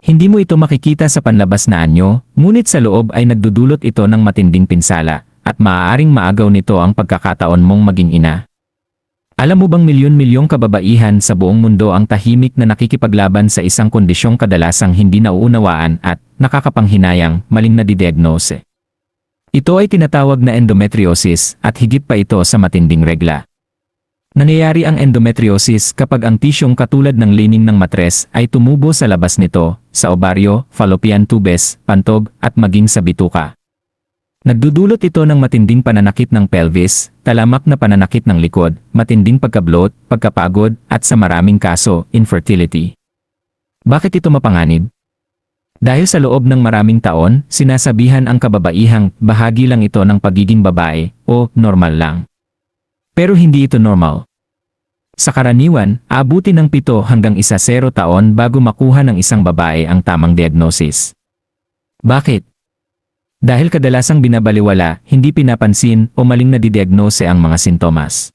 Hindi mo ito makikita sa panlabas na anyo, ngunit sa loob ay nagdudulot ito ng matinding pinsala, at maaaring maagaw nito ang pagkakataon mong maging ina. Alam mo bang milyon-milyong kababaihan sa buong mundo ang tahimik na nakikipaglaban sa isang kondisyong kadalasang hindi nauunawaan at nakakapanghinayang maling na didiagnose? Ito ay tinatawag na endometriosis at higit pa ito sa matinding regla. Nangyayari ang endometriosis kapag ang tisyong katulad ng lining ng matres ay tumubo sa labas nito, sa ovaryo, fallopian tubes, pantog, at maging sa bituka. Nagdudulot ito ng matinding pananakit ng pelvis, talamak na pananakit ng likod, matinding pagka-bloat, pagkapagod, at sa maraming kaso, infertility. Bakit ito mapanganib? Dahil sa loob ng maraming taon, sinasabihan ang kababaihang bahagi lang ito ng pagiging babae o normal lang. Pero hindi ito normal. Sa karaniwan, aabuti ng 7 hanggang 10 taon bago makuha ng isang babae ang tamang diagnosis. Bakit? Dahil kadalasang binabaliwala, hindi pinapansin o maling nadidiagnose ang mga sintomas.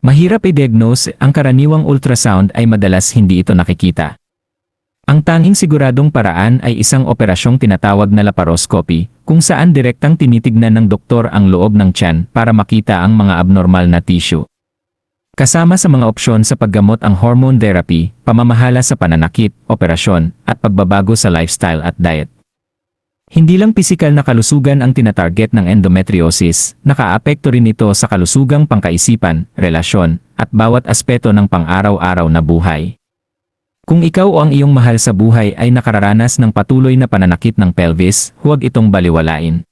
Mahirap i-diagnose, ang karaniwang ultrasound ay madalas hindi ito nakikita. Ang tanging siguradong paraan ay isang operasyong tinatawag na laparoscopy, kung saan direktang tinitignan ng doktor ang loob ng tiyan para makita ang mga abnormal na tissue. Kasama sa mga opsyon sa paggamot ang hormone therapy, pamamahala sa pananakit, operasyon, at pagbabago sa lifestyle at diet. Hindi lang pisikal na kalusugan ang tinatarget ng endometriosis, nakaapekto rin ito sa kalusugang pangkaisipan, relasyon, at bawat aspeto ng pang-araw-araw na buhay. Kung ikaw o ang iyong mahal sa buhay ay nakararanas ng patuloy na pananakit ng pelvis, huwag itong baliwalain.